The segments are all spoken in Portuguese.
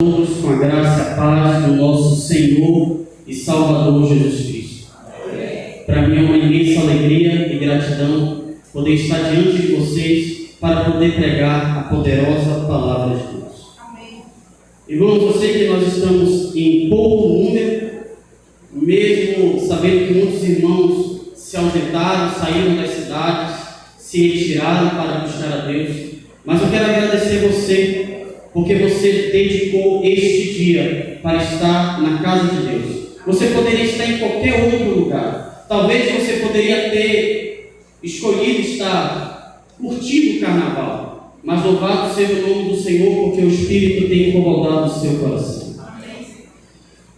Todos com a graça e a paz do nosso Senhor e Salvador Jesus Cristo. Para mim é uma imensa alegria e gratidão poder estar diante de vocês para poder pregar a poderosa palavra de Deus. Amém. Irmãos, eu sei que nós estamos em pouco número, mesmo sabendo que muitos irmãos se ausentaram, saíram das cidades, se retiraram para buscar a Deus, mas eu quero agradecer você, porque você dedicou este dia para estar na casa de Deus. Você poderia estar em qualquer outro lugar. Talvez você poderia ter escolhido estar curtindo o carnaval. Mas louvado seja o nome do Senhor, porque o Espírito tem incomodado o seu coração. Amém.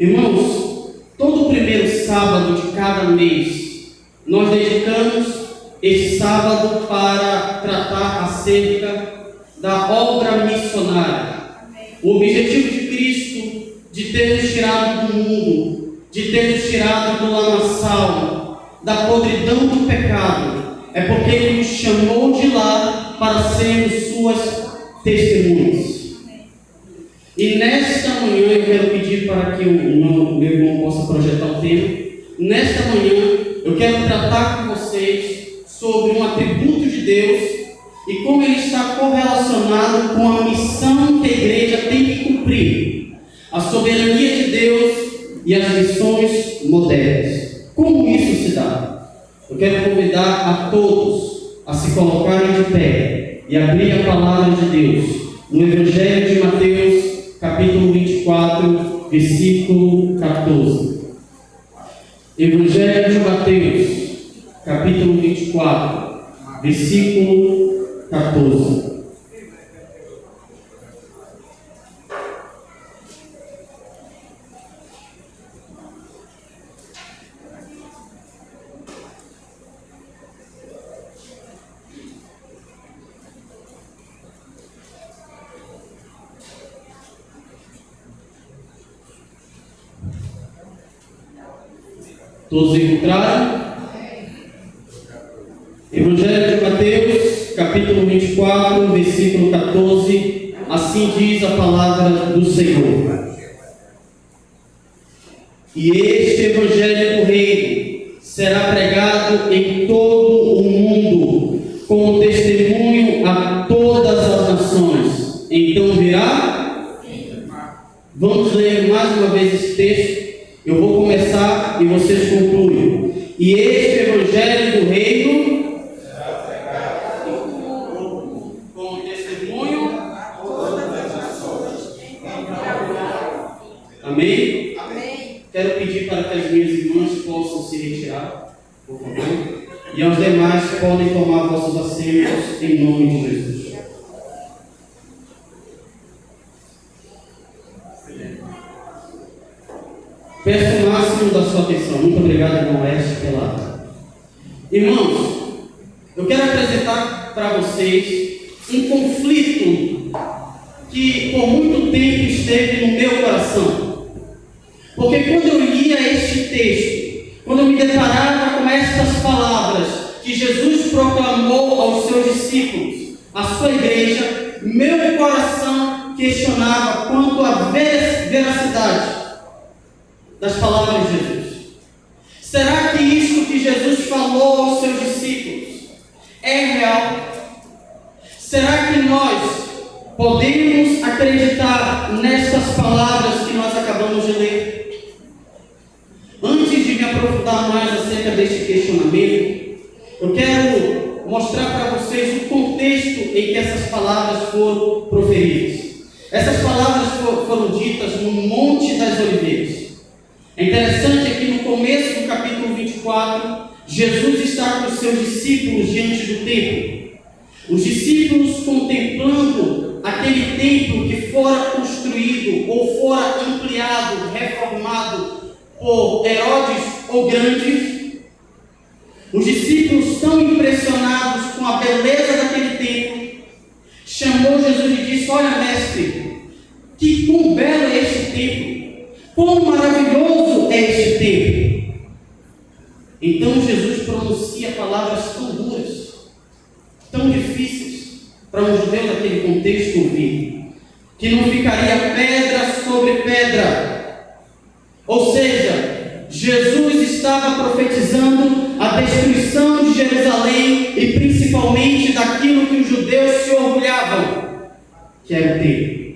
Irmãos, todo o primeiro sábado de cada mês, nós dedicamos este sábado para tratar acerca da obra missionária. O objetivo de Cristo de ter nos tirado do mundo, de ter nos tirado do lamaçal, da podridão do pecado, é porque Ele nos chamou de lá para sermos suas testemunhas. E nesta manhã eu quero pedir para que o meu irmão possa projetar o tema. Nesta manhã eu quero tratar com vocês sobre um atributo de Deus e como ele está correlacionado com a missão que a igreja tem que cumprir, a soberania de Deus e as missões modernas. Como isso se dá? Eu quero convidar a todos a se colocarem de pé e abrir a palavra de Deus no Evangelho de Mateus, capítulo 24, versículo 14. Evangelho de Mateus, capítulo 24, versículo 14. Todos encontraram? Evangelho de Mateus, capítulo 24, versículo 14, assim diz a palavra do Senhor. E este Evangelho do Reino será pregado em todo o mundo, como testemunho a todas as nações. Então virá? Vamos ler mais uma vez esse texto. Eu vou começar e vocês concluem. E este Evangelho do Reino Amém? Amém? Quero pedir para que as minhas irmãs possam se retirar, por favor. E aos demais podem tomar vossos assentos em nome de Jesus. Peço o máximo da sua atenção. Muito obrigado, irmão Oeste, pela... Irmãos, eu quero apresentar para vocês um conflito que por muito tempo esteve no meu coração. Porque quando eu lia este texto, quando eu me deparava com estas palavras que Jesus proclamou aos seus discípulos, à sua igreja, meu coração questionava quanto à veracidade das palavras de Jesus. Será que isso que Jesus falou aos seus discípulos é real? Será que nós podemos acreditar nestas palavras que nós acabamos de ler? Antes de me aprofundar mais acerca deste questionamento, eu quero mostrar para vocês o contexto em que essas palavras foram proferidas. Essas palavras foram ditas no Monte das Oliveiras. É interessante que no começo do capítulo 24, Jesus está com os seus discípulos diante do templo. Os discípulos contemplando aquele templo que fora construído ou fora ampliado, reformado por Herodes o Grande. Os discípulos, tão impressionados com a beleza daquele templo, chamou Jesus e disse: olha, mestre, que quão belo é este templo, quão maravilhoso é este templo. Então Jesus pronuncia palavras tão duras, tão difíceis para um judeu daquele contexto ouvir, que não ficaria pedra que era o templo.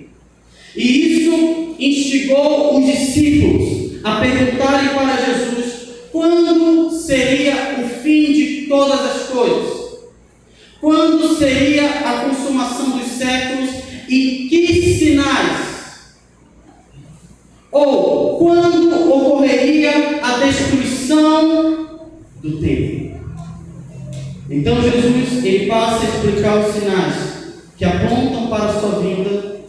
E isso instigou os discípulos a perguntarem para Jesus quando seria o fim de todas as coisas. Quando seria a consumação dos séculos e que sinais? Ou quando ocorreria a destruição do templo? Então Jesus ele passa a explicar os sinais que apontam para a sua vinda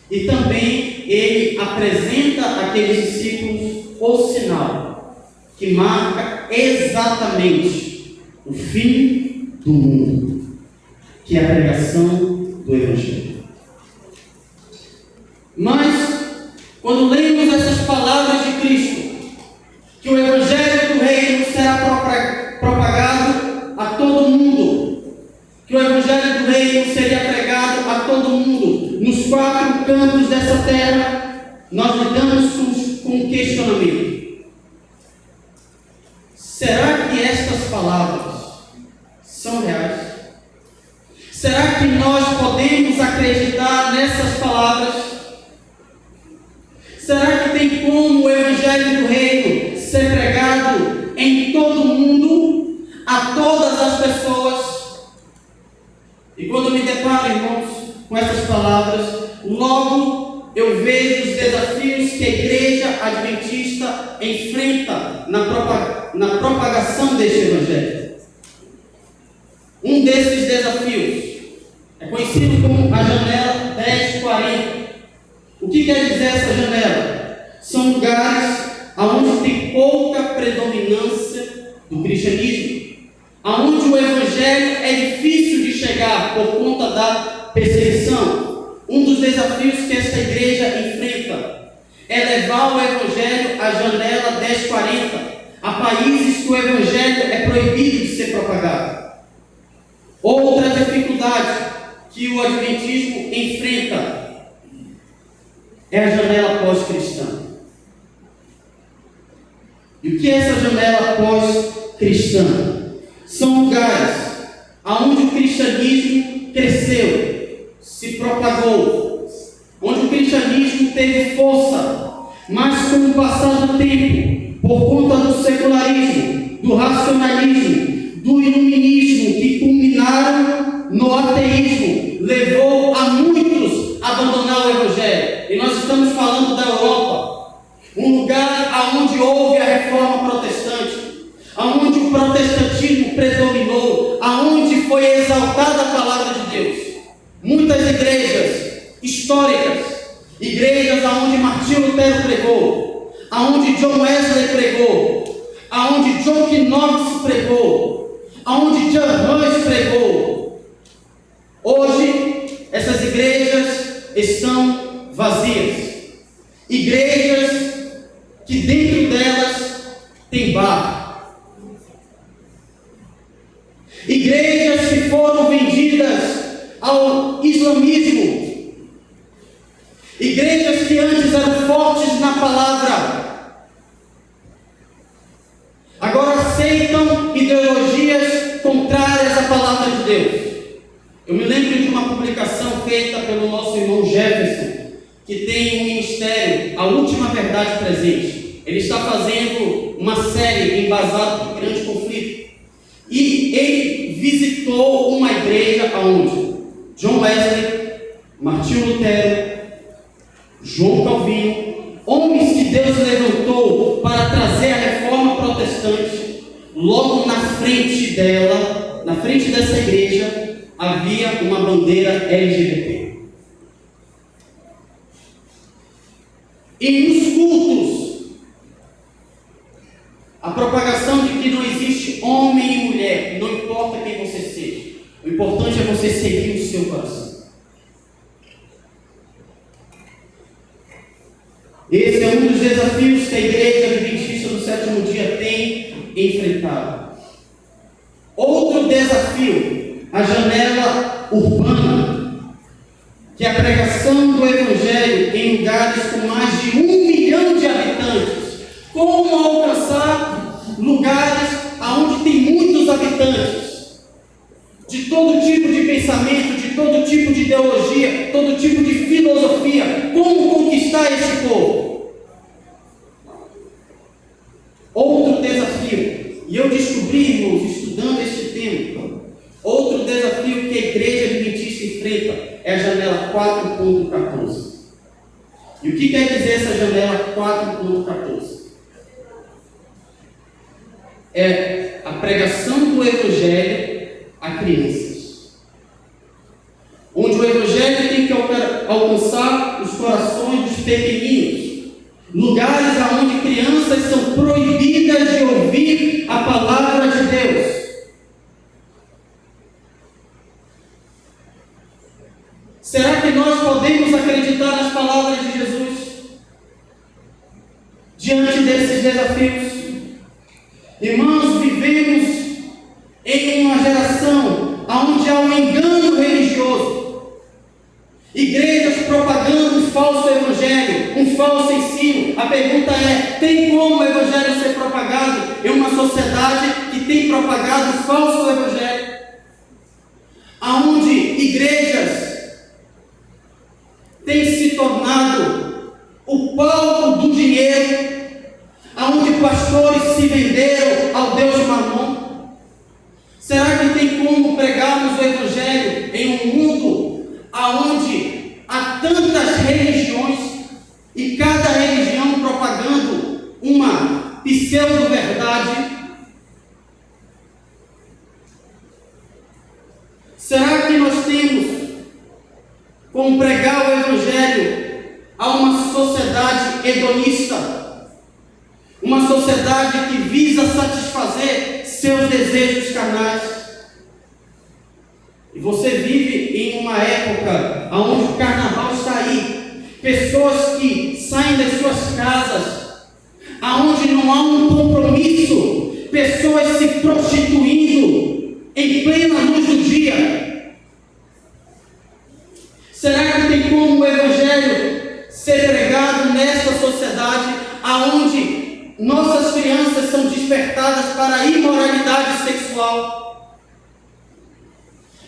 e também ele apresenta àqueles discípulos o sinal que marca exatamente o fim do mundo, que é a pregação do Evangelho. Mas, quando lemos essas palavras de Cristo, que o Evangelho do Reino será propagado a todo mundo, que o Evangelho do Reino seria pregado a todo mundo, nos 4 cantos dessa terra, nós lidamos com um questionamento. Será que estas palavras são reais? Será que nós podemos acreditar nessas palavras? Será que tem como o Evangelho do Reino ser pregado em todo o mundo, a todas as pessoas? E quando eu me deparo, irmãos, com essas palavras, logo eu vejo os desafios que a Igreja Adventista enfrenta na propagação deste Evangelho. Um desses desafios é conhecido como a janela 1040. O que quer dizer essa janela? São lugares onde tem pouca predominância do cristianismo, onde o Evangelho é difícil de chegar por conta da perseguição. Um dos desafios que esta igreja enfrenta é levar o Evangelho à janela 1040, a países que o Evangelho é proibido de ser propagado. Outra dificuldade que o Adventismo enfrenta é a janela pós-cristã. E o que é essa janela pós-cristã? São lugares onde o cristianismo cresceu, se propagou, onde o cristianismo teve força, mas com o passar do tempo, por conta do secularismo, do racionalismo, do iluminismo, que culminaram no ateísmo, levou a muitos a abandonar o Evangelho. E nós estamos falando da Europa, um lugar onde houve a reforma protestante, onde o protestantismo predominou, onde foi exaltada a palavra de Deus. Muitas igrejas históricas, igrejas onde Martinho Lutero pregou, onde John Wesley pregou, onde John Knox pregou, onde John Hus pregou. Hoje, essas igrejas estão vazias. Igrejas que dentro delas tem bar. Igrejas que foram vendidas ao islamismo. Igrejas que antes eram fortes na palavra, agora aceitam ideologias contrárias à palavra de Deus. Eu me lembro de uma publicação feita pelo nosso irmão Jefferson, que tem um ministério, A Última Verdade Presente. Ele está fazendo uma série embasada no grande conflito. E ele visitou uma igreja onde John Wesley, Martinho Lutero, João Calvino, homens que Deus levantou para trazer a reforma protestante, logo na frente dela, na frente dessa igreja, havia uma bandeira LGBT. E nos cultos, a propagação de que não existe homem e mulher, não importa quem você seja, o importante é você seguir o seu coração. Esse é um dos desafios que a Igreja Adventista do Sétimo Dia tem enfrentado. Outro desafio, a janela urbana, que é a pregação do Evangelho em lugares com mais de 1 milhão de habitantes. Como alcançar lugares onde tem muitos habitantes, de todo tipo de pensamento, de todo tipo de ideologia, todo tipo de filosofia. Como conquistar esse povo? Outro desafio, e eu descobri, irmãos, estudando este tema, outro desafio que a igreja adventista enfrenta é a janela 4.14. E o que quer dizer essa janela 4.14? É a pregação do Evangelho a crianças. Onde o Evangelho tem que alcançar os corações dos pequeninos. Lugares onde crianças são proibidas de ouvir a palavra de Deus. Será que nós podemos acreditar nas palavras de Jesus diante desses desafios? Irmãos, vivemos em uma geração onde há um engano religioso. Igrejas propagando um falso evangelho, um falso ensino. A pergunta é: tem como o evangelho ser propagado em uma sociedade que tem propagado um falso evangelho? Aonde igrejas têm se tornado o palco do dinheiro, aonde pastores se venderam ao Deus Mamon? Será que tem como pregarmos o evangelho em um mundo aonde há tantas religiões e cada religião propagando uma pseudo-verdade? Será que nós temos como pregar o evangelho a uma sociedade hedonista, uma sociedade que visa satisfazer seus desejos carnais? E você vive em uma época onde o carnaval está aí. Pessoas que saem das suas casas, aonde não há um compromisso. Pessoas se prostituindo em plena luz do dia. Será que tem como o evangelho ser pregado nesta sociedade aonde nossas crianças são despertadas para a imoralidade sexual?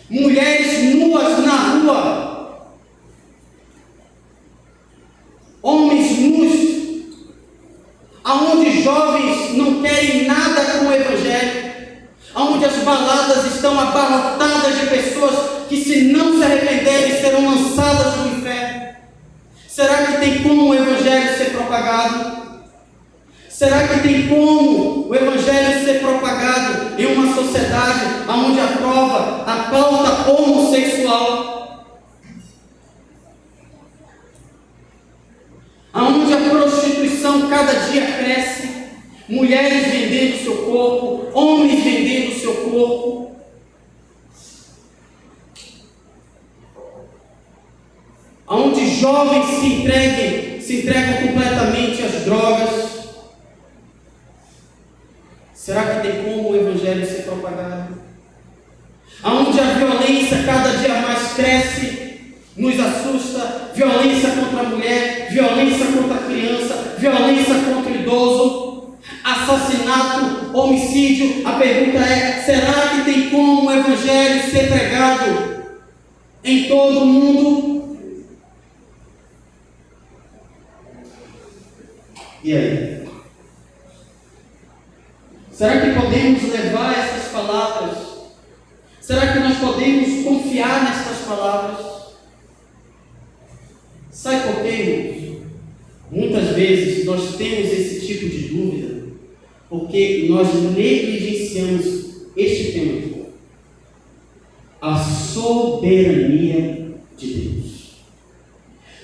Mulheres nuas na rua, homens nus, aonde jovens não querem nada com o evangelho, aonde as baladas estão abarrotadas de pessoas que, se não se arrependerem, serão lançadas no inferno. Será que tem como o evangelho ser propagado? Será que tem como o evangelho ser propagado em uma sociedade onde aprova a pauta homossexual? Onde a prostituição cada dia cresce, mulheres vendendo seu corpo, homens vendendo seu corpo. Onde jovens se entregam completamente às drogas. Será que tem como o evangelho ser propagado? Aonde a violência cada dia mais cresce, nos assusta, violência contra a mulher, violência contra a criança, violência contra o idoso, assassinato, homicídio. A pergunta é: será que tem como o evangelho ser pregado em todo o mundo? E aí? Será que podemos levar essas palavras? Será que nós podemos confiar nestas palavras? Sabe por quê, irmãos? Muitas vezes nós temos esse tipo de dúvida porque nós negligenciamos este tema aqui: a soberania de Deus.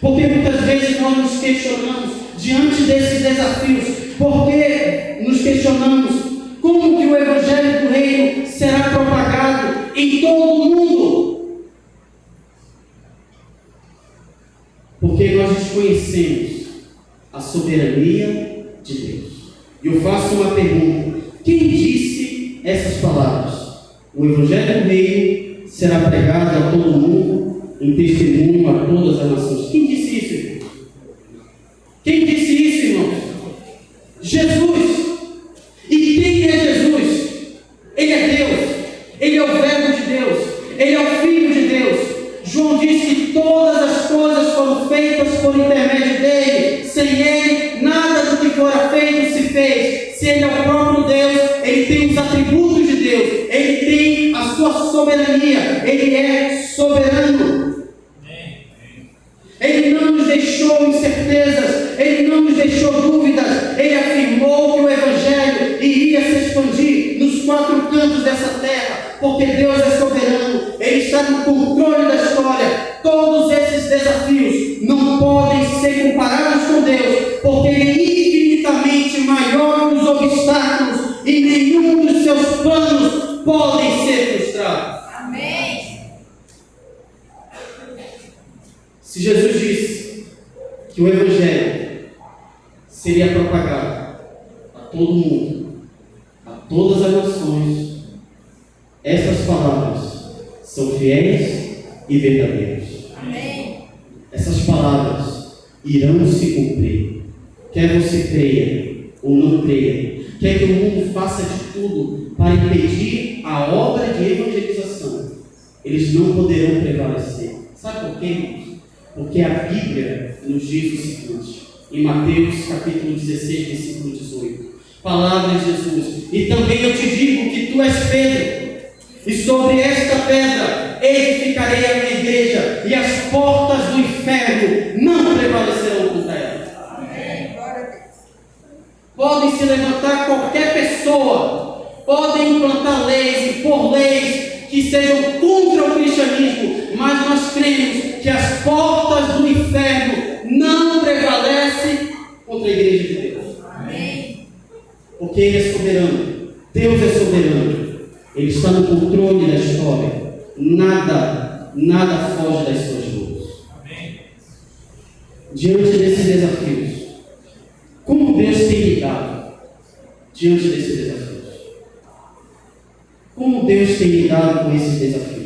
Porque muitas vezes nós nos questionamos diante desses desafios. Porque nos questionamos como que o evangelho do reino será propagado em todo o mundo? Porque nós desconhecemos a soberania de Deus. E eu faço uma pergunta: quem disse essas palavras? O evangelho do reino será pregado a todo mundo, em testemunho a todas as nações. Quem disse isso, irmão? Quem disse isso, irmãos? Jesus. E quem é Jesus? Ele é Deus, Ele é o Verbo de Deus, Ele é o Filho de Deus. João disse que todas as coisas foram feitas Ele não nos deixou dúvidas. Ele afirmou que o Evangelho iria se expandir nos 4 cantos dessa terra, porque Deus é soberano. Ele está no controle da história. Todos esses desafios não podem ser comparados com Deus, porque Ele é infinitamente maior que os obstáculos e nenhum dos seus planos podem ser frustrados. Amém. Se Jesus disse que o Evangelho seria propagado a todo mundo, a todas as nações, essas palavras são fiéis e verdadeiras. Amém. Essas palavras irão se cumprir. Quer você creia ou não creia, quer que o mundo faça de tudo para impedir a obra de evangelização, eles não poderão prevalecer. Sabe por quê, irmãos? Porque a Bíblia nos diz o seguinte, em Mateus capítulo 16, versículo 18, palavras de Jesus: e também eu te digo que tu és Pedro, e sobre esta pedra edificarei a minha igreja, e as portas do inferno não prevalecerão contra ela. Amém. Glória a Deus. Podem se levantar qualquer pessoa, podem implantar leis, impor leis que sejam contra o cristianismo, mas nós cremos que as portas do inferno não prevalecem contra a igreja de Deus. Amém. Porque Ele é soberano, Deus é soberano, Ele está no controle da história, nada foge das suas mãos. Amém. Diante desses desafios, como Deus tem lidado diante desses desafios? Como Deus tem lidado com esses desafios?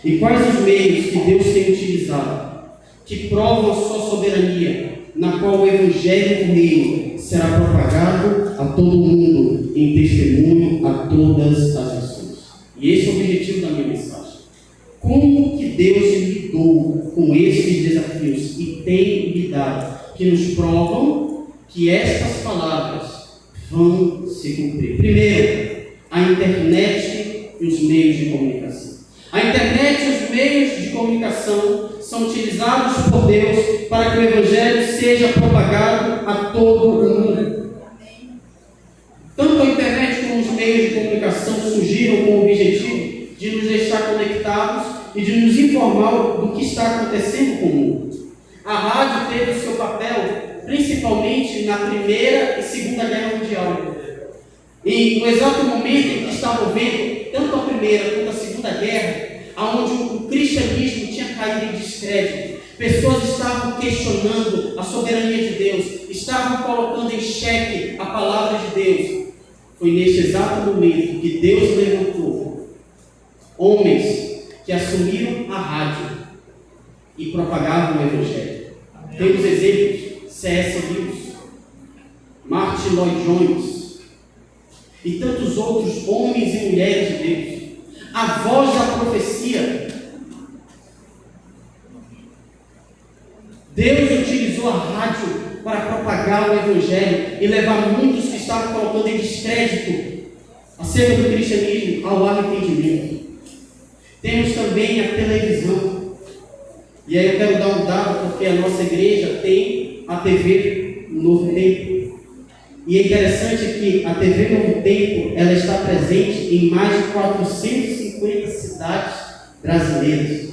E quais os meios que Deus tem utilizado que provam sua soberania, na qual o Evangelho do Reino será propagado a todo mundo em testemunho a todas as nações? E esse é o objetivo da minha mensagem. Como que Deus lidou com esses desafios e tem lidado, que nos provam que estas palavras vão se cumprir? Primeiro, a internet e os meios de comunicação. A internet e os meios de comunicação são utilizados por Deus para que o Evangelho seja propagado a todo o mundo. Tanto a internet como os meios de comunicação surgiram com o objetivo de nos deixar conectados e de nos informar do que está acontecendo com o mundo. A rádio teve o seu papel principalmente na Primeira e Segunda Guerra Mundial. E no exato momento em que estava havendo tanto a Primeira quanto a Segunda Guerra, onde o cristianismo tinha caído em descrédito, pessoas estavam questionando a soberania de Deus, estavam colocando em xeque a palavra de Deus. Foi neste exato momento que Deus levantou homens que assumiram a rádio e propagavam o Evangelho. Temos exemplos: C.S. Lewis, Martin Lloyd Jones e tantos outros homens e mulheres de Deus. A voz da profecia. Deus utilizou a rádio para propagar o Evangelho e levar muitos que estavam colocando em descrédito acerca do cristianismo ao arrependimento. Temos também a televisão. E aí eu quero dar um dado, porque a nossa igreja tem a TV Novo Tempo. E é interessante que a TV Novo Tempo, ela está presente em mais de 450 cidades brasileiras,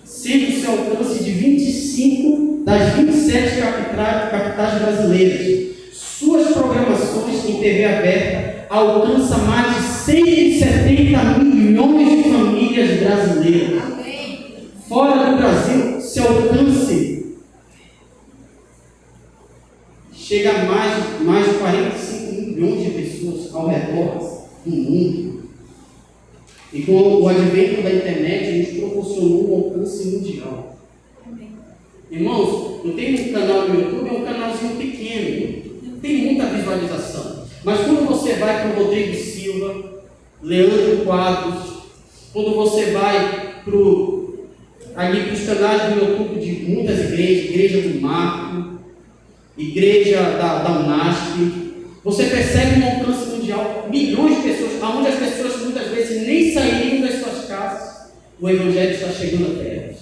sendo seu alcance de 25 das 27 capitais brasileiras. Suas programações em TV aberta alcançam mais de 170 milhões de famílias brasileiras. Fora do Brasil, seu alcance chega a mais de 45 milhões de pessoas ao redor do mundo. E com o advento da internet, nos proporcionou um alcance mundial. Irmãos, não tem um canal no YouTube, é um canalzinho pequeno, não tem muita visualização. Mas quando você vai para o Rodrigo Silva, Leandro Quadros, quando você vai para os canais do YouTube de muitas igrejas, Igreja do Marco, Igreja da Unasp, você percebe um alcance mundial, milhões de pessoas, onde as pessoas muitas vezes nem saíram das suas casas, o Evangelho está chegando até elas.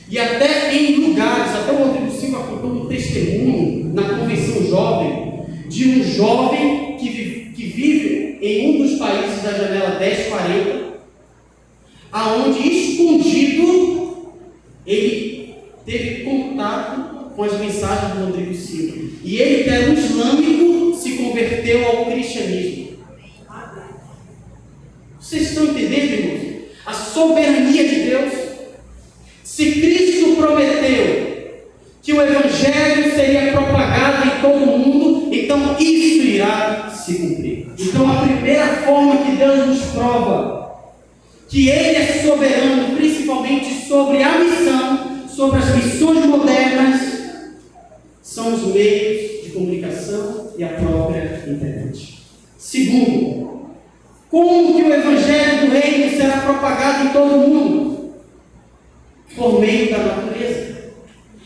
E até em lugares, até o Rodrigo Silva contou um testemunho na convenção jovem, de um jovem que vive em um dos países da janela 1040, aonde escondido ele teve contato com as mensagens do Rodrigo Silva. E ele, que era um islâmico, se converteu ao cristianismo. Vocês estão entendendo, irmãos? A soberania de Deus. Se Cristo prometeu que o Evangelho seria propagado em todo o mundo, então isso irá se cumprir. Então a primeira forma que Deus nos prova que Ele é soberano, principalmente sobre a missão, sobre as missões modernas, são os meios de comunicação e a própria internet. Segundo, como que o Evangelho do Reino será propagado em todo o mundo? Por meio da natureza.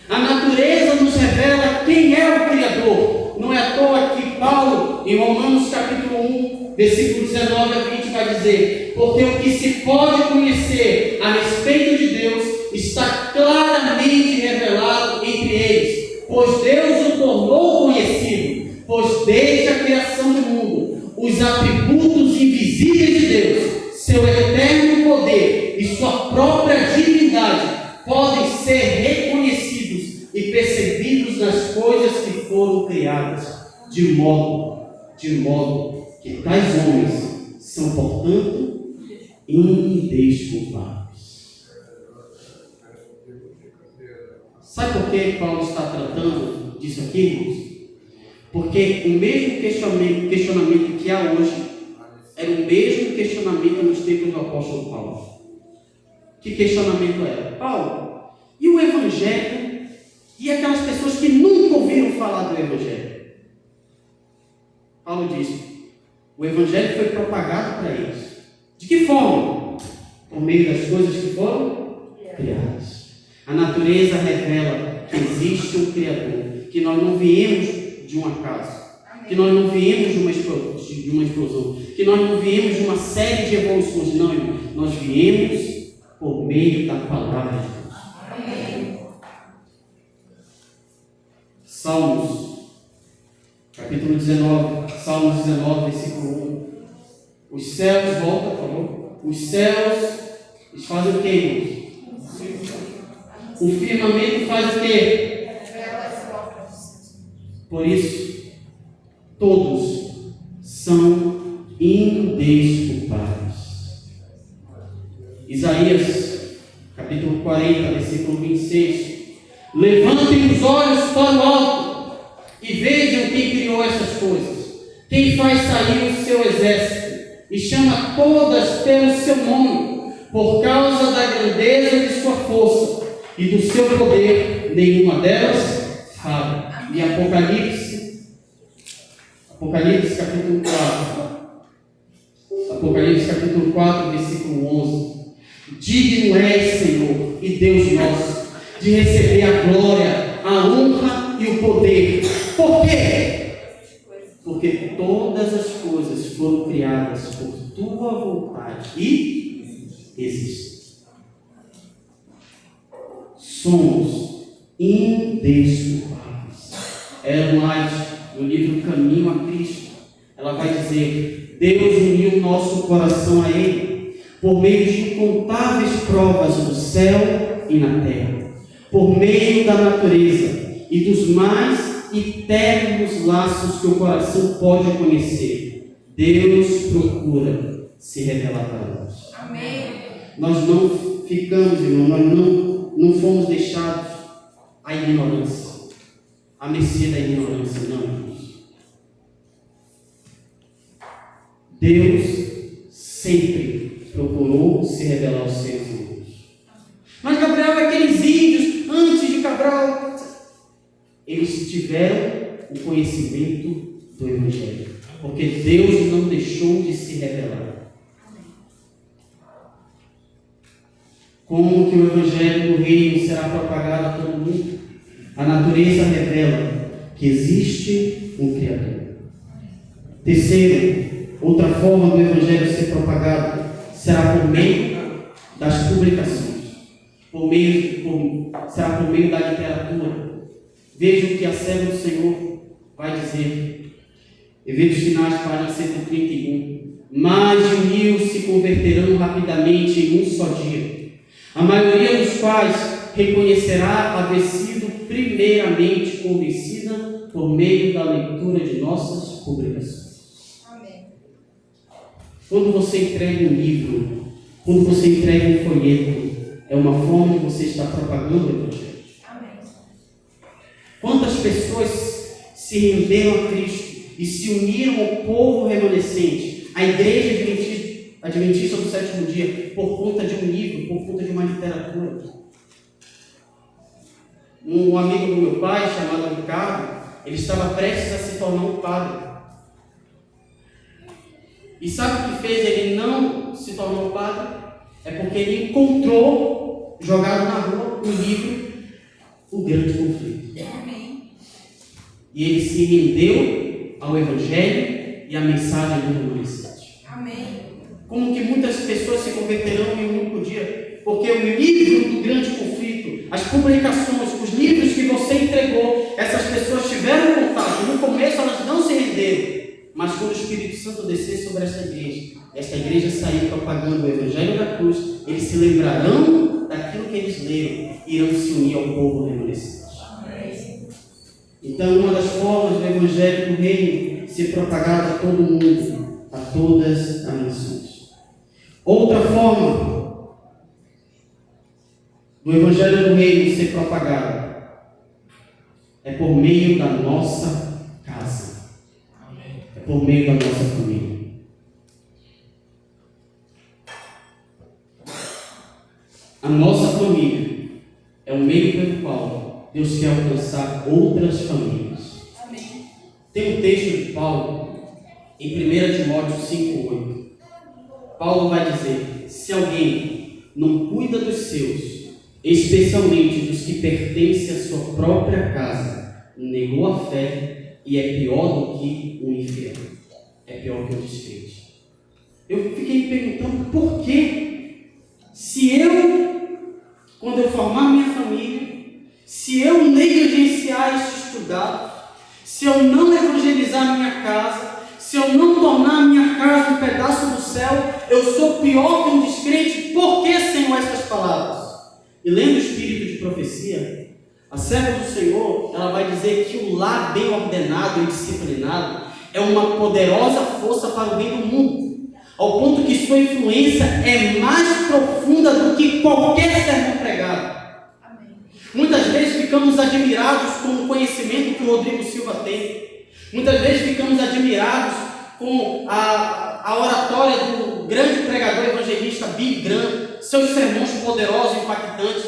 A natureza nos revela quem é o Criador. Não é à toa que Paulo, em Romanos capítulo 1, versículo 19 a 20, vai dizer: porque o que se pode conhecer a respeito de Deus está claramente revelado entre eles, pois Deus o tornou conhecido, pois desde a criação do mundo, os atributos invisíveis de Deus, seu eterno poder e sua própria divindade podem ser reconhecidos e percebidos nas coisas que foram criadas, de modo que tais homens são, portanto, indesculpáveis. Sabe por que Paulo está tratando disso aqui, irmãos? Porque o mesmo questionamento que há hoje era o mesmo questionamento nos tempos do apóstolo Paulo. Que questionamento era? Paulo, e o Evangelho? E aquelas pessoas que nunca ouviram falar do Evangelho? Paulo diz: o Evangelho foi propagado para eles. De que forma? Por meio das coisas que foram criadas. A natureza revela que existe um Criador, que nós não viemos de um acaso, que nós não viemos de uma explosão, que nós não viemos de uma série de evoluções. Não, irmão. Nós viemos por meio da palavra de Deus. Amém. Salmos, capítulo 19, Salmos 19, versículo 1. Os céus, volta, por favor. Os céus, eles fazem o quê, irmãos? O firmamento faz o quê? Por isso, todos são indesculpáveis. Isaías, capítulo 40, versículo 26. Levantem os olhos para o alto e vejam quem criou essas coisas, quem faz sair o seu exército e chama todas pelo seu nome, por causa da grandeza de sua força e do seu poder, nenhuma delas falha. E Apocalipse capítulo 4, versículo 11. Digno és, Senhor e Deus nosso, de receber a glória, a honra e o poder. Por quê? Porque todas as coisas foram criadas por tua vontade e existem. Somos indesculpáveis. Ellen White, no livro Caminho a Cristo, ela vai dizer: Deus uniu nosso coração a Ele por meio de incontáveis provas no céu e na terra, por meio da natureza e dos mais eternos laços que o coração pode conhecer. Deus procura se revelar para nós. Amém. Nós não ficamos, irmão, nós não fomos deixados à ignorância, à mercê da ignorância, não, irmãos. Deus sempre procurou se revelar aos seres humanos. Mas Gabriel, aqueles índios, antes de Cabral, eles tiveram o conhecimento do Evangelho, porque Deus não deixou de se revelar. Como que o Evangelho do Reino será propagado a todo mundo? A natureza revela que existe um Criador. Terceiro, outra forma do Evangelho ser propagado será por meio das publicações, por meio será por meio da literatura. Veja o que a serva do Senhor vai dizer. Efeitos Finais, página 131. Mais de 1000 se converterão rapidamente em um só dia, a maioria dos quais reconhecerá haver sido primeiramente convencida por meio da leitura de nossas publicações. Amém. Quando você entrega um livro, quando você entrega um folheto, é uma forma de você estar propagando o Evangelho. Amém. Quantas pessoas se renderam a Cristo e se uniram ao povo remanescente, à igreja adventista do sétimo dia, por conta de um livro, por conta de uma literatura? Um amigo do meu pai, chamado Ricardo, ele estava prestes a se tornar um padre. E sabe o que fez ele não se tornar um padre? É porque ele encontrou, jogado na rua, o livro O Grande Conflito. Amém. E ele se rendeu ao Evangelho e à mensagem do remanescente. Amém. Como que muitas pessoas se converterão em um único dia? Porque o livro do Grande Conflito, as publicações, os livros que você entregou, essas pessoas tiveram contato. No começo elas não se renderam, mas quando o Espírito Santo descer sobre esta igreja sair propagando o Evangelho da cruz, eles se lembrarão daquilo que eles leram e irão se unir ao povo remanescente. Então, uma das formas do Evangelho do Reino ser propagado a todo mundo, a todas as nações. Outra forma do Evangelho do Reino ser propagado é por meio da nossa casa, é por meio da nossa família. A nossa família é o meio pelo qual Deus quer alcançar outras famílias. Amém. Tem um texto de Paulo em 1 Timóteo 5,8. Paulo vai dizer: se alguém não cuida dos seus, especialmente dos que pertencem à sua própria casa, negou a fé e é pior do que um infiel. É pior que um descrente. Eu fiquei me perguntando por quê? Se eu, quando eu formar minha família, se eu negligenciar este estudado, se eu não evangelizar minha casa, se eu não tornar minha casa um pedaço do céu, eu sou pior que um descrente. Por que, Senhor, essas palavras? E lendo o espírito de profecia, a serva do Senhor, ela vai dizer que o lar bem ordenado e disciplinado é uma poderosa força para o bem do mundo, ao ponto que sua influência é mais profunda do que qualquer sermão pregado. Amém. Muitas vezes ficamos admirados com o conhecimento que o Rodrigo Silva tem. Muitas vezes ficamos admirados com a oratória do grande pregador evangelista Billy Graham, seus sermões poderosos e impactantes.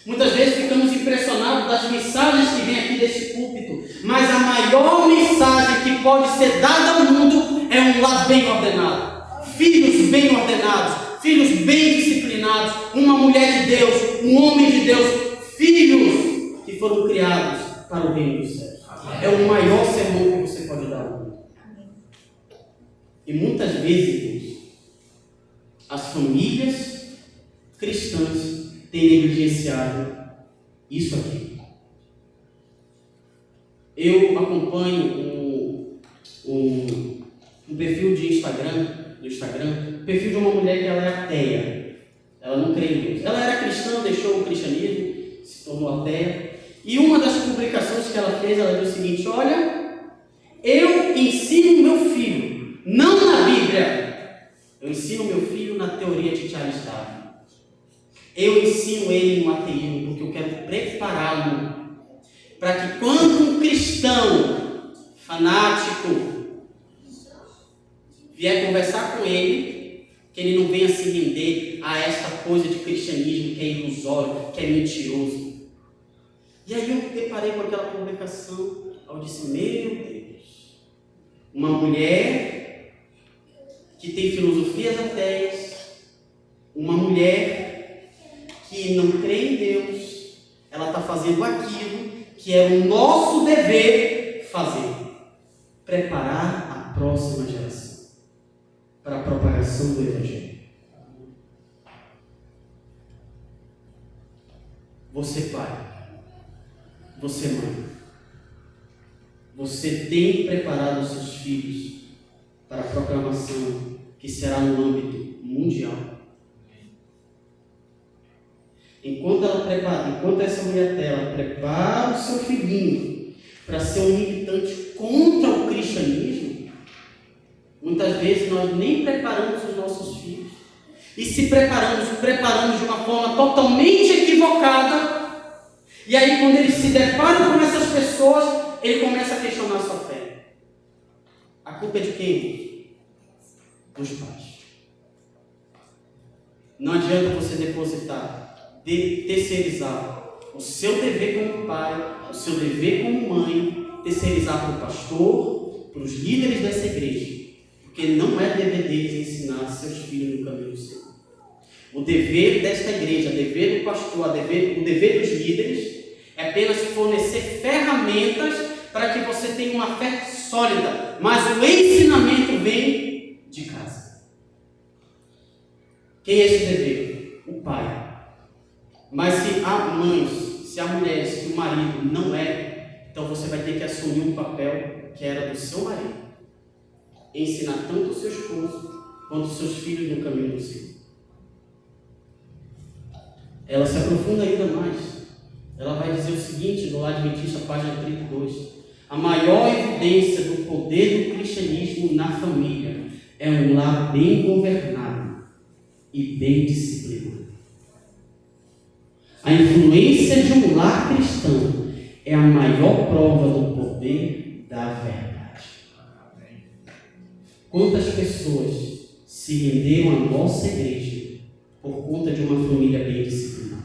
Muitas vezes ficamos impressionados das mensagens que vêm aqui desse púlpito. Mas a maior mensagem que pode ser dada ao mundo é um lar bem ordenado. Filhos bem ordenados, filhos bem disciplinados, uma mulher de Deus, um homem de Deus, filhos que foram criados para o reino dos céus. É o maior sermão que você pode dar ao mundo. E muitas vezes, as famílias cristãs têm negligenciado isso aqui. Eu acompanho um perfil de Instagram, perfil de uma mulher que ela é ateia. Ela não crê em Deus. Ela era cristã, deixou o cristianismo, se tornou ateia. E uma das publicações que ela fez, ela disse o seguinte: olha, eu ensino meu filho, não na Bíblia, eu ensino meu filho na teoria de Charles Darwin. Eu ensino ele no ateísmo porque eu quero prepará-lo para que quando um cristão fanático vier conversar com ele, que ele não venha se render a esta coisa de cristianismo que é ilusório, que é mentiroso. E aí eu me deparei com aquela publicação, eu disse: meu Deus, uma mulher que tem filosofias ateias, uma mulher que não crê em Deus, ela está fazendo aquilo que é o nosso dever fazer, preparar a próxima geração para a propagação do Evangelho. Você, pai, Você, mãe, você tem preparado os seus filhos para a proclamação que será no âmbito mundial? Enquanto essa mulher dela prepara o seu filhinho para ser um militante contra o cristianismo, muitas vezes nós nem preparamos os nossos filhos. E se preparamos de uma forma totalmente equivocada. E aí, quando ele se depara com essas pessoas, ele começa a questionar a sua fé. A culpa é de quem? Dos pais. Não adianta você terceirizar o seu dever como pai, o seu dever como mãe, terceirizar para o pastor, para os líderes dessa igreja. Porque não é dever deles ensinar seus filhos no caminho do Senhor. O dever desta igreja, o dever do pastor, o dever dos líderes é apenas fornecer ferramentas para que você tenha uma fé sólida. Mas o ensinamento vem de casa. Quem é esse dever? O pai. Mas se há mães, se há mulheres que o marido não é, então você vai ter que assumir um papel que era do seu marido. Ensinar tanto o seu esposo quanto os seus filhos no caminho do Senhor. Ela se aprofunda ainda mais. Ela vai dizer o seguinte, no Lar Adventista, página 32. A maior evidência do poder do cristianismo na família é um lar bem governado e bem disciplinado. A influência de um lar cristão é a maior prova do poder da verdade. Quantas pessoas se renderam à nossa igreja por conta de uma família bem disciplinada?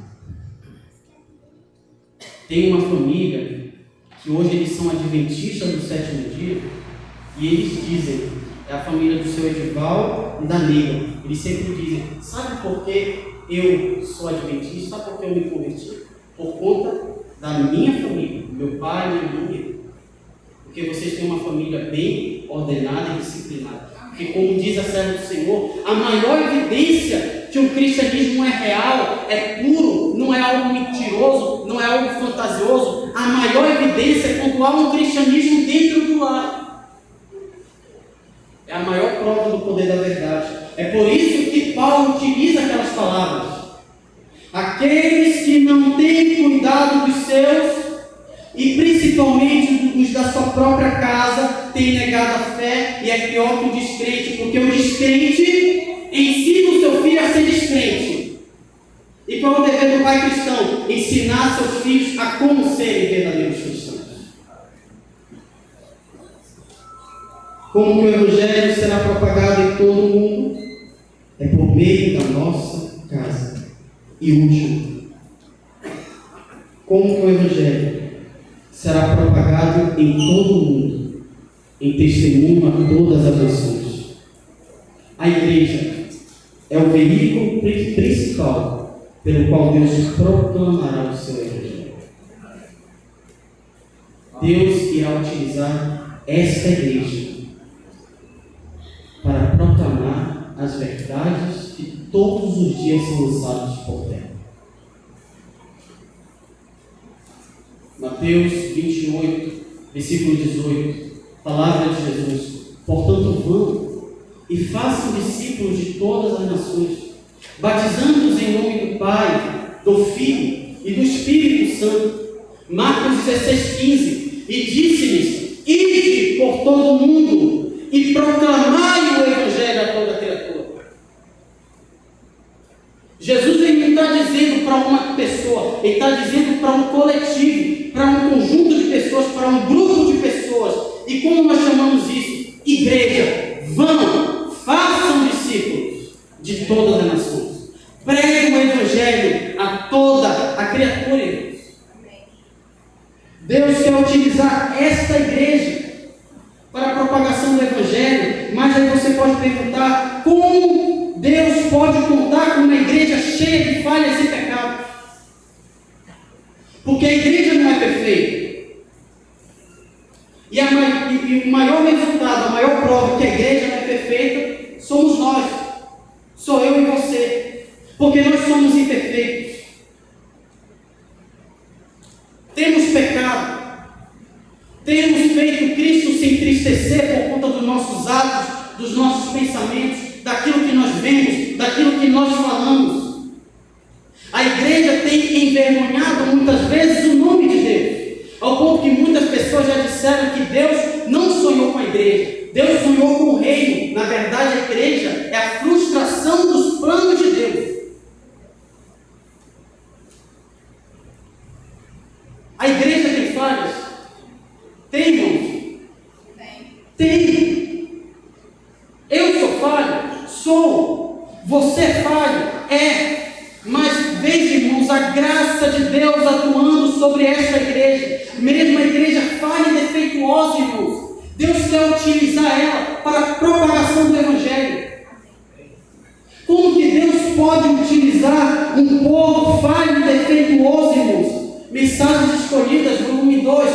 Tem uma família que hoje eles são adventistas do sétimo dia e eles dizem, é a família do seu Edival e da Neila. Eles sempre dizem, sabe por que eu sou adventista? Sabe por que eu me converti? Por conta da minha família, meu pai e minha mãe. Porque vocês têm uma família bem ordenada e disciplinada. Porque, como diz a serva do Senhor, a maior evidência que o cristianismo é real, é puro, não é algo mentiroso, não é algo fantasioso. A maior evidência é quando há um cristianismo dentro do lar. É a maior prova do poder da verdade. É por isso que Paulo utiliza aquelas palavras. Aqueles que não têm cuidado dos seus, e principalmente os da sua própria casa, têm negado a fé e é pior que o descrente, porque o descrente ensina o seu filho a ser descrente. E qual é o dever do pai cristão? Ensinar seus filhos a como serem verdadeiros cristãos. Como que o Evangelho será propagado em todo o mundo? É por meio da nossa casa. E último, como que o Evangelho será propagado em todo o mundo, em testemunho a todas as nações? A igreja é o veículo principal pelo qual Deus proclamará o seu Evangelho. Deus irá utilizar esta igreja para proclamar as verdades que todos os dias são lançados por terra. Mateus 28, versículo 18, palavra de Jesus. Portanto, vão e façam discípulos de todas as nações, batizando-os em nome do Pai, do Filho e do Espírito Santo. Marcos 16, 15. E disse-lhes: ide por todo o mundo e proclamai o Evangelho a toda criatura. Jesus ele não está dizendo para uma pessoa, ele está dizendo para um coletivo, para um conjunto de pessoas, para um grupo de pessoas. E como nós chamamos isso? Igreja. Vão, façam discípulos de todas as nações. Preguem o Evangelho a toda a criatura. Deus quer utilizar esta igreja para a propagação do Evangelho, mas aí você pode perguntar como Deus pode contar com uma igreja cheia de falhas e pecados? Porque a igreja não é perfeita. E o maior resultado, a maior prova que a igreja não é perfeita, somos nós. Sou eu e você. Porque nós somos imperfeitos. Temos pecado. feito Cristo se entristecer por conta dos nossos atos, dos nossos pensamentos, daquilo que nós vemos, daquilo que nós falamos. A igreja tem envergonhado muitas vezes o nome de Deus, ao ponto que muitas pessoas já disseram que Deus não sonhou com a igreja, Deus sonhou com o reino. Na verdade, a igreja é a frustração dos planos de Deus. A igreja tem falhas? Tem, irmãos? Tem. Eu sou falho? Sou. Você é falho? É. Mas veja, irmãos, a graça de Deus atuando sobre esta igreja, mesmo a igreja falha e defeituosa, irmãos, Deus quer utilizar ela para a propagação do Evangelho. Como que Deus pode utilizar um povo falho e defeituoso, irmãos? Mensagens Escolhidas, volume 2,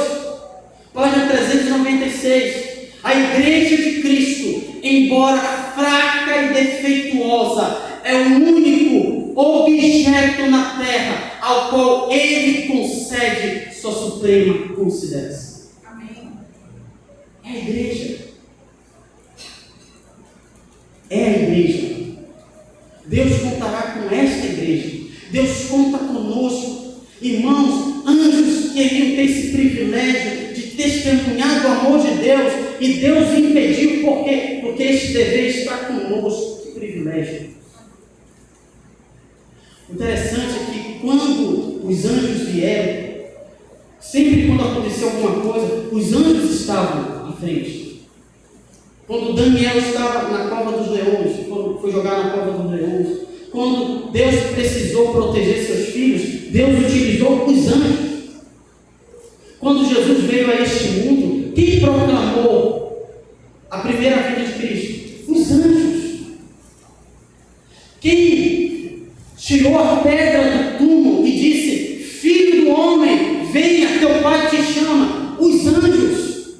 página 396. A igreja de Cristo, embora fraca e defeituosa, é o único objeto na terra ao qual Ele concede sua suprema consideração. Amém. É a igreja. É a igreja. Deus contará com esta igreja. Deus conta conosco. Irmãos, anjos queriam ter esse privilégio de testemunhar do amor de Deus, e Deus impediu, porque este dever está conosco. Que privilégio. O interessante é que quando os anjos vieram, sempre quando aconteceu alguma coisa, os anjos estavam à frente. Quando Daniel estava na cova dos leões, quando foi jogar na cova dos leões, quando Deus precisou proteger seus filhos, Deus utilizou os anjos. Quando Jesus veio a este mundo, quem proclamou a primeira vinda de Cristo? Os anjos. Quem tirou a pedra do túmulo e disse: Filho do homem, venha, teu pai te chama? Os anjos.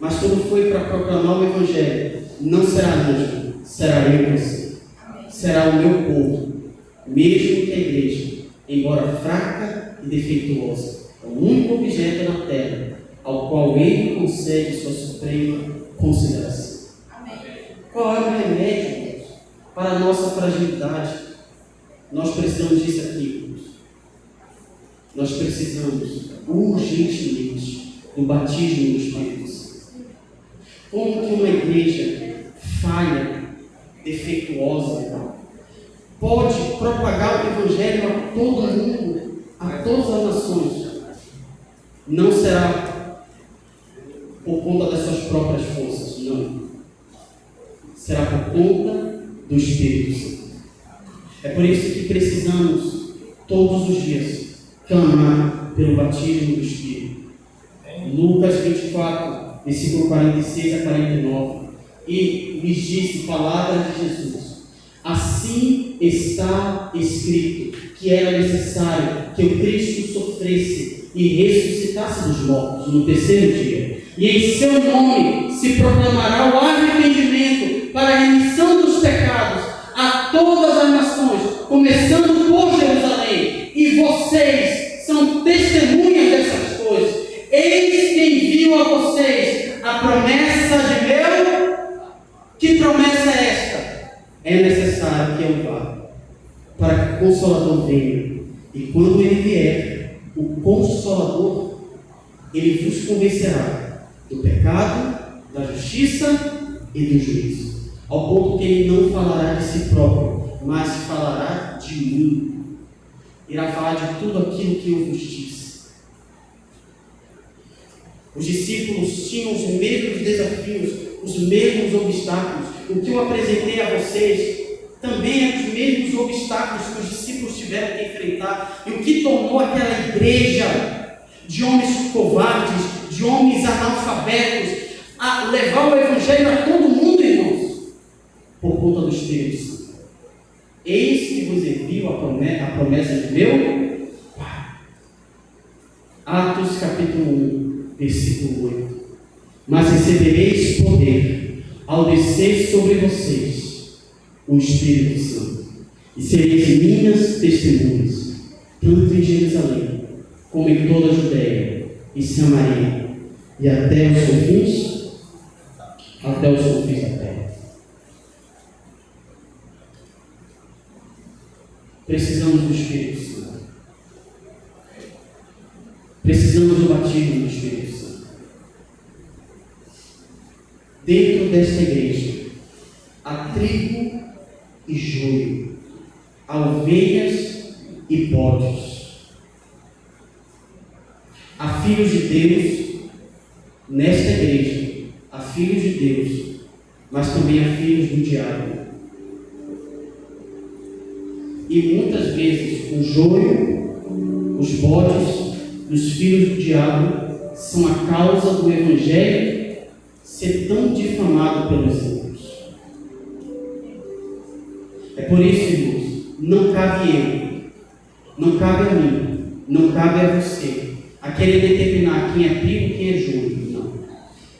Mas quando foi para proclamar o Evangelho, não será anjo, será eu e você. Será o meu povo, mesmo que a igreja, embora fraca e defeituosa, é o único objeto na terra ao qual Ele concede sua suprema consideração. Amém. Qual é o remédio, irmãos, para a nossa fragilidade? Nós precisamos disso aqui, irmãos. Nós precisamos urgentemente do batismo do Espírito Santo. Como que uma igreja falha, defeituosa, pode propagar o Evangelho a todo mundo, a todas as nações? Não será por conta das suas próprias forças, não. Será por conta do Espírito Santo. É por isso que precisamos, todos os dias, clamar pelo batismo do Espírito. Lucas 24, versículo 46 a 49. E lhes disse palavras de Jesus: assim está escrito que era necessário que o Cristo sofresse e ressuscitasse dos mortos no terceiro dia, e em seu nome se proclamará o arrependimento para a remissão dos pecados a todas as nações, começando por Jerusalém. E vocês são testemunhas dessas coisas. Eis que envio a vocês a promessa de meu. Que promessa é esta? É necessário que eu vá, para que o Consolador venha. E quando ele vier, o Consolador, ele vos convencerá do pecado, da justiça e do juízo. Ao ponto que ele não falará de si próprio, mas falará de mim. Irá falar de tudo aquilo que eu vos disse. Os discípulos tinham os mesmos desafios, os mesmos obstáculos. O que eu apresentei a vocês também é os mesmos obstáculos que os discípulos tiveram que enfrentar. E o que tornou aquela igreja de homens covardes, de homens analfabetos, a levar o Evangelho a todo mundo, irmãos? Por conta do Espírito Santo. Eis que vos envio a promessa de meu Pai. Atos capítulo 1, versículo 8. Mas recebereis poder ao descer sobre vocês o Espírito Santo, e sereis minhas testemunhas, tanto em Jerusalém, como em toda a Judéia e Samaria, e até os confins da terra. Precisamos do Espírito Santo. Precisamos do batismo do Espírito Santo. Dentro desta igreja, há trigo e joio, há ovelhas e bodes. Há filhos de Deus nesta igreja, há filhos de Deus, mas também há filhos do diabo. E muitas vezes o joio, os bodes dos filhos do diabo são a causa do Evangelho ser tão difamado pelos outros. É por isso, irmãos, não cabe eu, não cabe a mim, não cabe a você a querer determinar quem é trigo e quem é joio. Não.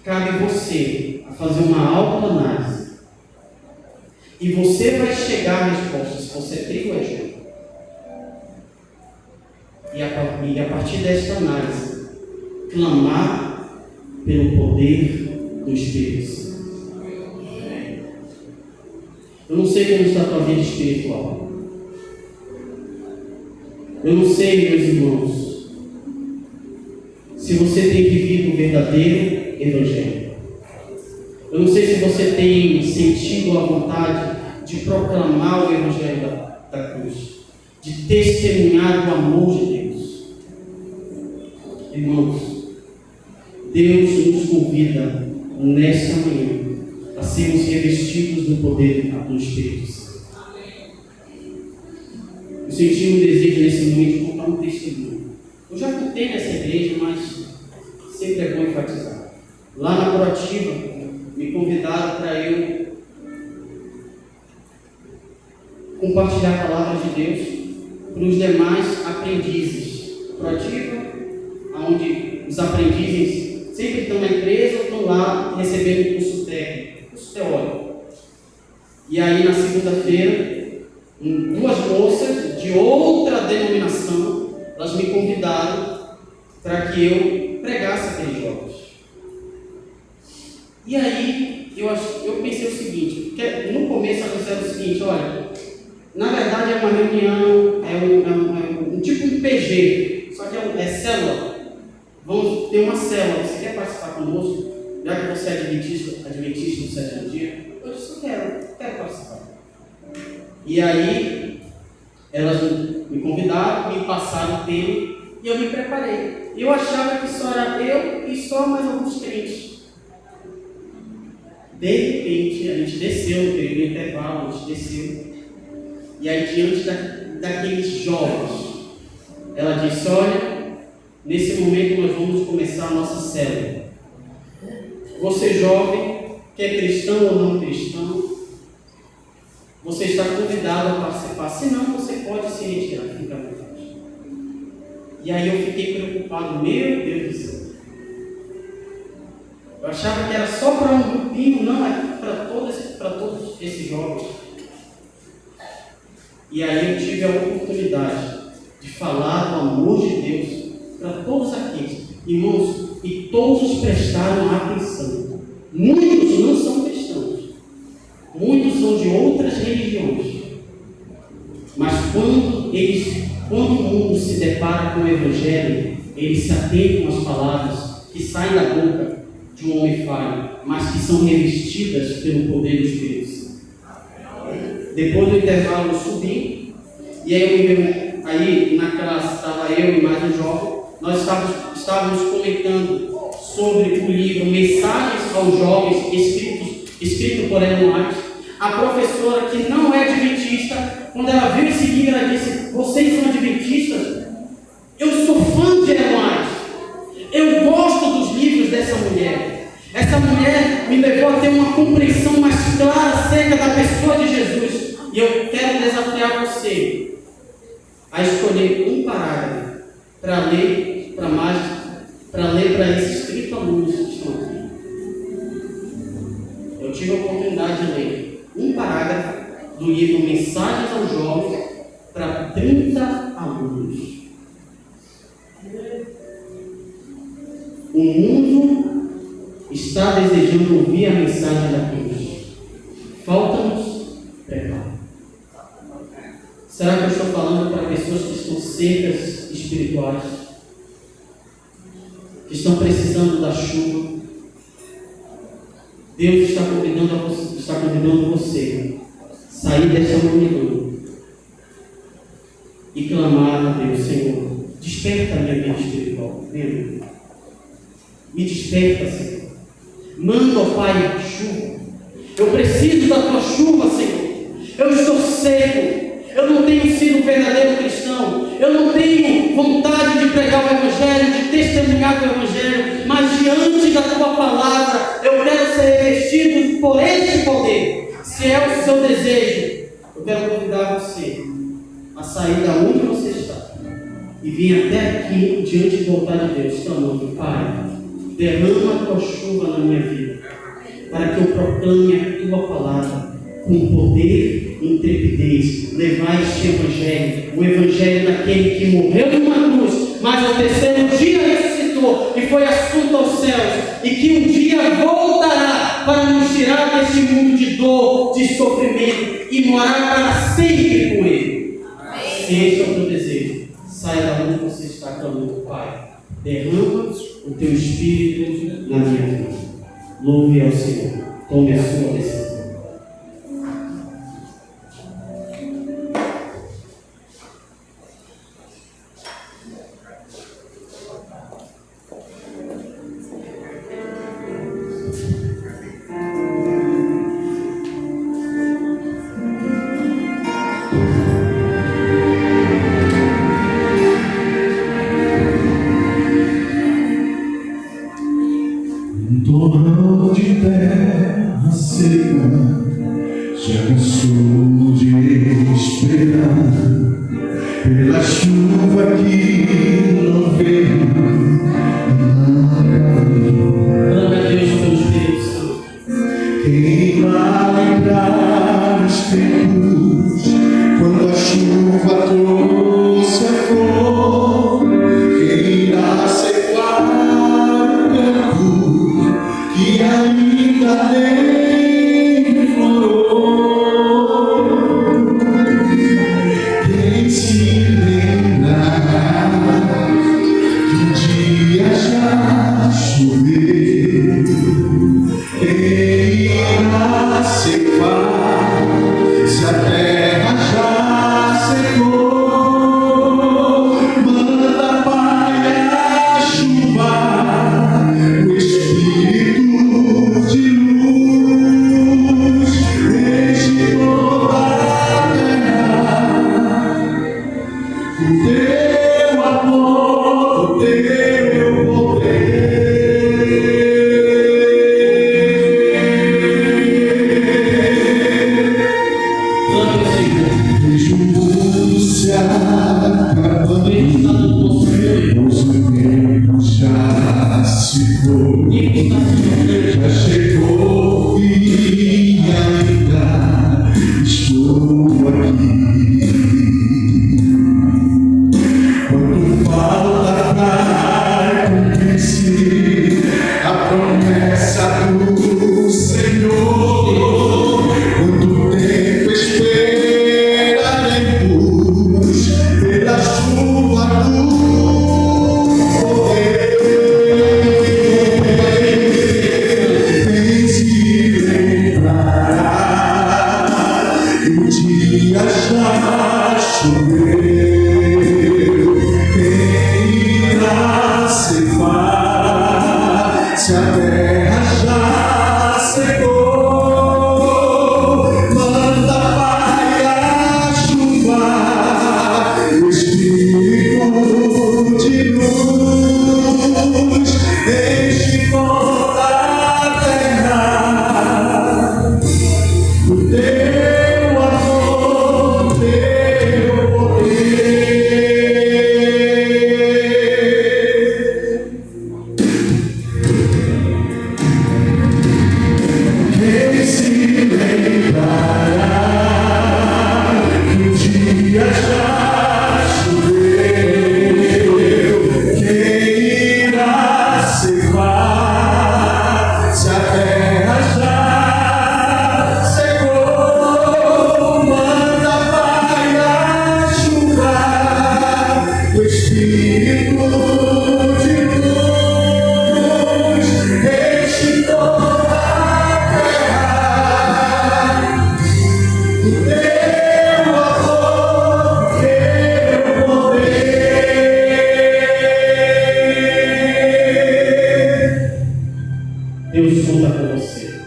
Cabe você a fazer uma autoanálise. E você vai chegar à resposta se você é trigo ou é joio. E a partir desta análise, clamar pelo poder do Espírito Santo. Eu não sei como está a tua vida espiritual. Eu não sei, meus irmãos, se você tem vivido o verdadeiro Evangelho. Eu não sei se você tem sentido a vontade de proclamar o Evangelho da cruz, de testemunhar o amor de Deus. Irmãos, Deus nos convida nesta manhã a sermos revestidos do poder do Espírito Santo. Eu senti um desejo nesse momento de contar um testemunho. Eu já contei nessa igreja, mas sempre é bom enfatizar. Lá na Proativa, me convidaram para eu compartilhar a palavra de Deus para os demais aprendizes. Proativa, onde os aprendizes sempre estão na empresa ou estão lá recebendo curso técnico, curso teórico. E aí, na segunda-feira, duas moças de outra denominação, elas me convidaram para que eu pregasse aqueles jovens. E aí, eu pensei o seguinte, porque no começo elas disseram o seguinte: olha, na verdade é uma reunião, é um tipo de PG, só que é célula. Vamos ter uma célula, você quer participar conosco? Já que você é adventista do sétimo dia? Eu disse: eu quero participar. E aí, elas me convidaram, me passaram o tema e eu me preparei. Eu achava que só era eu e só mais alguns crentes. De repente, a gente desceu no período de intervalo, a gente desceu. E aí, diante daqueles jovens, ela disse: olha, nesse momento nós vamos começar a nossa célula. Você jovem, que é cristão ou não cristão, você está convidado a participar. Se não, você pode se retirar, fica à vontade. E aí eu fiquei preocupado, meu Deus do céu. Eu achava que era só para um grupinho, não, é para todos esses jovens. E aí eu tive a oportunidade de falar do amor de Deus para todos aqueles. Irmãos, e todos prestaram atenção. Muitos não são cristãos. Muitos são de outras religiões. Mas quando o mundo se depara com o Evangelho, eles se atentam às palavras que saem da boca de um homem falho, mas que são revestidas pelo poder do Espírito Santo. Depois do intervalo eu subi, e aí na classe estava eu e mais um jovem, nós estávamos comentando sobre o livro Mensagens aos Jovens, escrito por Ellen White. A professora, que não é adventista, quando ela viu esse livro, ela disse: vocês são adventistas? Eu sou fã de Ellen White. Eu gosto dos livros dessa mulher. Essa mulher me levou a ter uma compreensão mais clara acerca da pessoa de Jesus. E eu quero desafiar você a escolher um parágrafo para ler para esses 30 alunos que estão aqui. Eu tive a oportunidade de ler um parágrafo do livro Mensagens aos Jovens para 30 alunos. O mundo está desejando ouvir a mensagem da cruz. Falta-nos preparo. Será que eu estou falando para pessoas que estão secas espirituais? Que estão precisando da chuva? Deus está convidando você a sair desta multidão e clamar a Deus: Senhor, desperta a minha vida espiritual. Deus, me desperta, Senhor. Manda, ó Pai, chuva. Eu preciso da tua chuva, Senhor. Eu estou seco. Eu não tenho sido um verdadeiro cristão. Eu não tenho vontade de pregar o Evangelho, de testemunhar o Evangelho. Mas diante da tua palavra, eu quero ser revestido por esse poder. Se é o seu desejo, eu quero convidar você a sair da onde você está e vir até aqui diante do altar de Deus, clamando: Pai, derrama a tua chuva na minha vida, para que eu proclame a tua palavra com poder e intrepidez. Levar este Evangelho, o Evangelho daquele que morreu numa cruz, mas ao terceiro dia ressuscitou e foi assunto aos céus, e que um dia voltará para nos tirar deste mundo de dor, de sofrimento, e morar para sempre com Ele. Se este é o teu desejo, saia da onde você está clamando: Pai, derrama o teu Espírito na minha vida. Louve ao Senhor. Tome a sua decisão. Torrão de terra seca, já cansou de esperar pela chuva que não veio e não caiu. Clame a Deus pelo Espírito Santo. Quem vai lembrar os tempos quando a chuva trouxe a flor? Quem irá ceifar o campo que ainda nem florou? Quem se lembra que um dia já choveu? Quem irá ceifar se a terra já secou? Manda, Pai, a chuva, o Espírito de luz, enche toda a terra com teu amor, com teu poder. Clame ao Senhor. Vejo o mundo se acabando, Deus está no nosso meio. pois o tempo já se foi. Ele está se Já chegou e ainda estou aqui. Quanto falta para cumprir a promessa do Senhor? Quanto tempo esperaremos pela chuva do poder? Deus conta com você.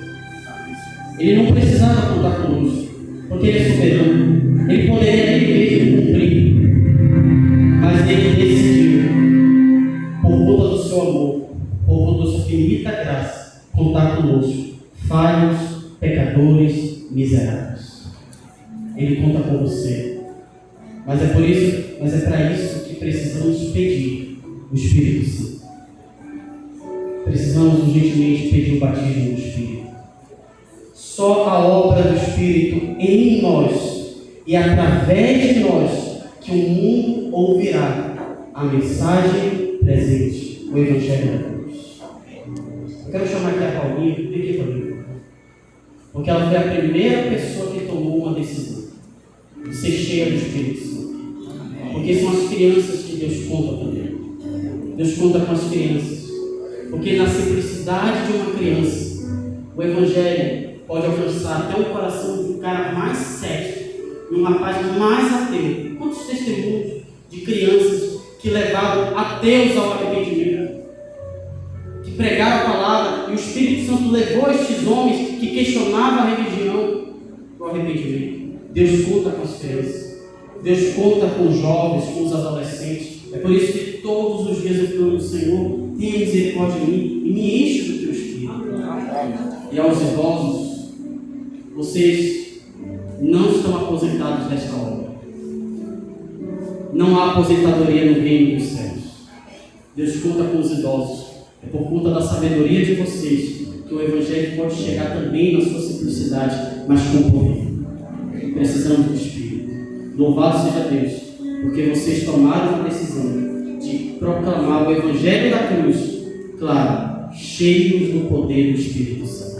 Ele não precisava contar conosco, porque Ele é soberano. Ele poderia Ele mesmo cumprir. Mas Ele decidiu, por conta do seu amor, por conta da sua infinita graça, contar conosco, falhos, pecadores, miseráveis. Ele conta com você. Mas é para isso que precisamos pedir o Espírito Santo. Precisamos urgentemente pedir o batismo do Espírito. Só a obra do Espírito em nós e através de nós que o mundo ouvirá a mensagem presente, o Evangelho da Cruz. Eu quero chamar aqui a Paulinha, vem aqui comigo. Porque ela foi a primeira pessoa que tomou uma decisão de ser cheia do Espírito Santo. Porque são as crianças que Deus conta também. Deus conta com as crianças. Porque na simplicidade de uma criança, o Evangelho pode alcançar até o coração do cara mais cético e um rapaz mais ateu. Quantos testemunhos de crianças que levaram ateus ao arrependimento, que pregaram a palavra e o Espírito Santo levou estes homens que questionavam a religião ao arrependimento. Deus conta com as crianças. Deus conta com os jovens, com os adolescentes. É por isso que todos os dias eu clamo ao Senhor, tenha misericórdia de mim e me enche do teu Espírito. E aos idosos, vocês não estão aposentados desta obra. Não há aposentadoria no reino dos céus. Deus conta com os idosos. É por conta da sabedoria de vocês que o Evangelho pode chegar também na sua simplicidade, mas com poder. Precisamos do Espírito. Louvado seja Deus, porque vocês tomaram a decisão de proclamar o Evangelho da cruz, claro, cheios do poder do Espírito Santo.